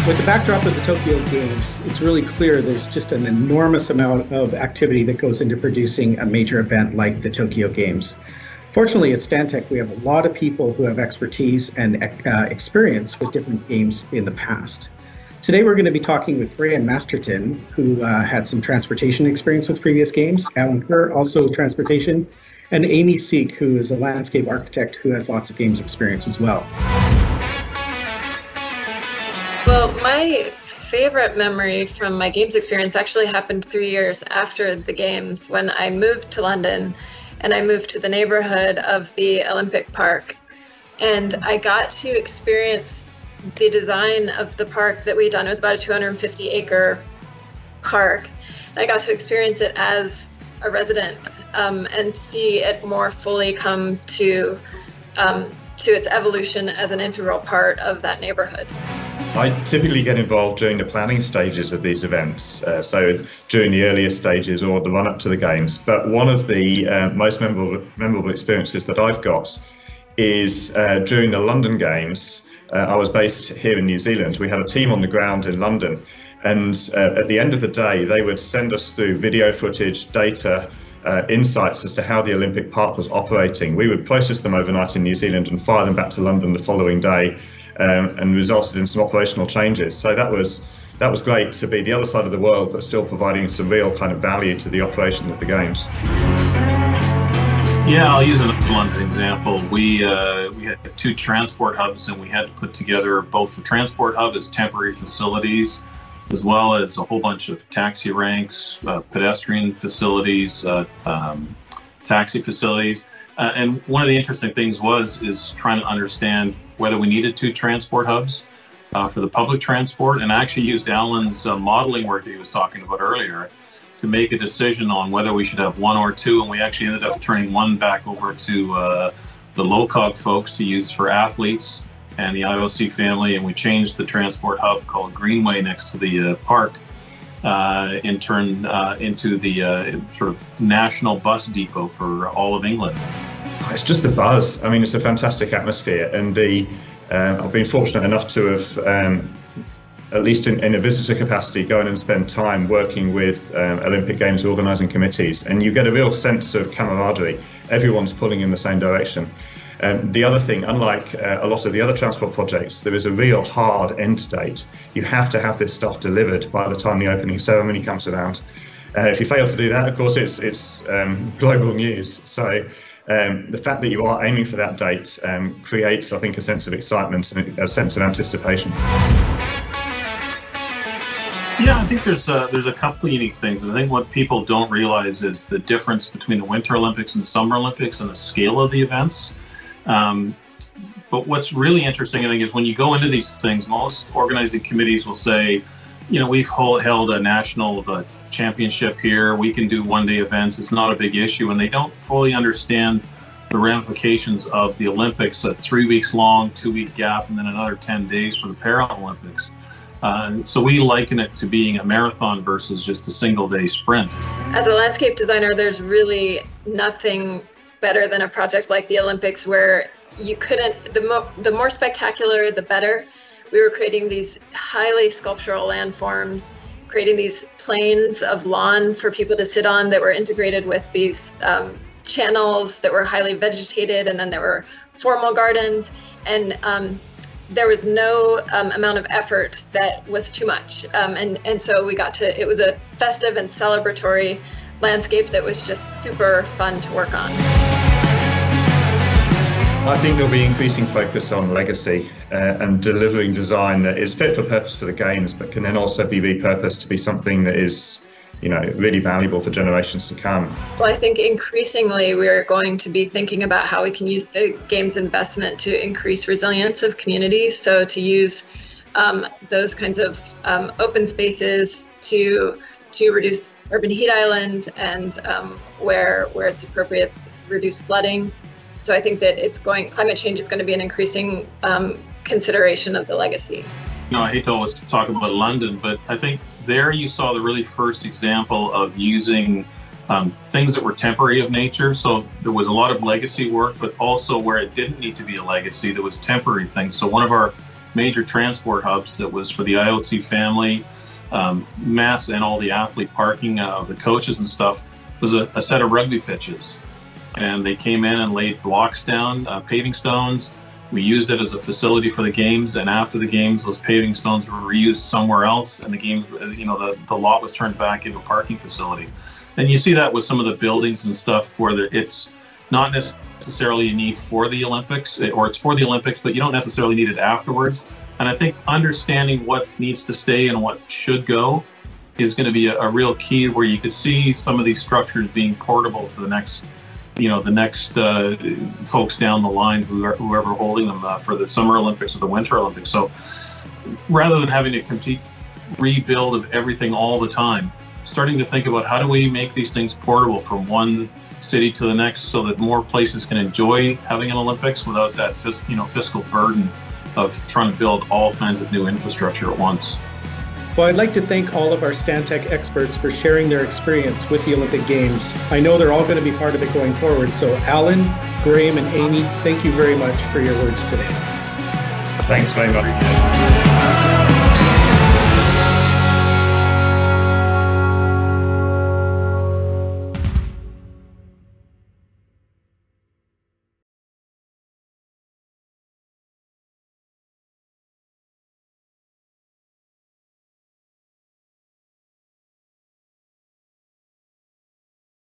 With the backdrop of the Tokyo Games, it's really clear there's just an enormous amount of activity that goes into producing a major event like the Tokyo Games. Fortunately, at Stantec, we have a lot of people who have expertise and experience with different games in the past. Today, we're going to be talking with Graham Masterton, who had some transportation experience with previous games, Alan Kerr, also transportation, and Amy Seek, who is a landscape architect who has lots of games experience as well. Well, my favorite memory from my games experience actually happened 3 years after the games when I moved to London and I moved to the neighborhood of the Olympic Park. And I got to experience the design of the park that we'd done. It was about a 250-acre park. And I got to experience it as a resident and see it more fully come to its evolution as an integral part of that neighborhood. I typically get involved during the planning stages of these events, so during the earlier stages or the run-up to the games. But one of the most memorable experiences that I've got is during the London Games. I was based here in New Zealand. We had a team on the ground in London, and at the end of the day, they would send us through video footage, data, insights as to how the Olympic Park was operating. We would process them overnight in New Zealand and fire them back to London the following day. And resulted in some operational changes. So that was great to be the other side of the world, but still providing some real kind of value to the operation of the games. Yeah, I'll use another London example. We had 2 transport hubs, and we had to put together both the transport hub as temporary facilities, as well as a whole bunch of taxi ranks, pedestrian facilities, taxi facilities. And one of the interesting things is trying to understand whether we needed 2 transport hubs for the public transport. And I actually used Alan's modeling work that he was talking about earlier to make a decision on whether we should have 1 or 2. And we actually ended up turning 1 back over to the LOCOG folks to use for athletes and the IOC family. And we changed the transport hub called Greenway next to the park in turn into the sort of national bus depot for all of England. It's just the buzz. I mean, it's a fantastic atmosphere, and I've been fortunate enough to have, at least in a visitor capacity, go in and spend time working with Olympic Games organising committees, and you get a real sense of camaraderie. Everyone's pulling in the same direction. The other thing, unlike a lot of the other transport projects, there is a real hard end date. You have to have this stuff delivered by the time the opening ceremony comes around. If you fail to do that, of course, it's global news. So the fact that you are aiming for that date creates, I think, a sense of excitement and a sense of anticipation. Yeah, I think there's a couple of unique things. And I think what people don't realize is the difference between the Winter Olympics and the Summer Olympics and the scale of the events. But what's really interesting, I think, is when you go into these things, most organizing committees will say, you know, we've held a national championship here, we can do one-day events, it's not a big issue, and they don't fully understand the ramifications of the Olympics, a 3 weeks long, 2-week gap, and then another 10 days for the Paralympics. So we liken it to being a marathon versus just a single-day sprint. As a landscape designer, there's really nothing better than a project like the Olympics where you couldn't, the more spectacular, the better. We were creating these highly sculptural landforms, creating these plains of lawn for people to sit on that were integrated with these channels that were highly vegetated, and then there were formal gardens, and there was no amount of effort that was too much. And so we got to, it was a festive and celebratory landscape that was just super fun to work on. I think there'll be increasing focus on legacy and delivering design that is fit for purpose for the games, but can then also be repurposed to be something that is, you know, really valuable for generations to come. Well, I think increasingly we're going to be thinking about how we can use the games investment to increase resilience of communities. So to use those kinds of open spaces to reduce urban heat island and where it's appropriate, reduce flooding. So I think that climate change is going to be an increasing consideration of the legacy. You know, I hate to always talk about London, but I think there you saw the really first example of using things that were temporary of nature. So there was a lot of legacy work, but also where it didn't need to be a legacy, there was temporary things. So one of our major transport hubs that was for the IOC family, mass and all the athlete parking, the coaches and stuff, was a set of rugby pitches. And they came in and laid blocks down, paving stones. We used it as a facility for the games, and after the games, those paving stones were reused somewhere else, and the games, the lot was turned back into a parking facility. And you see that with some of the buildings and stuff where it's not necessarily a need for the Olympics, or it's for the Olympics, but you don't necessarily need it afterwards. And I think understanding what needs to stay and what should go is going to be a real key, where you could see some of these structures being portable for the next folks down the line, whoever holding them for the Summer Olympics or the Winter Olympics. So rather than having a complete rebuild of everything all the time, starting to think about how do we make these things portable from one city to the next, so that more places can enjoy having an Olympics without that fiscal burden of trying to build all kinds of new infrastructure at once. Well, I'd like to thank all of our Stantec experts for sharing their experience with the Olympic Games. I know they're all going to be part of it going forward. So Alan, Graham, and Amy, thank you very much for your words today. Thanks very much.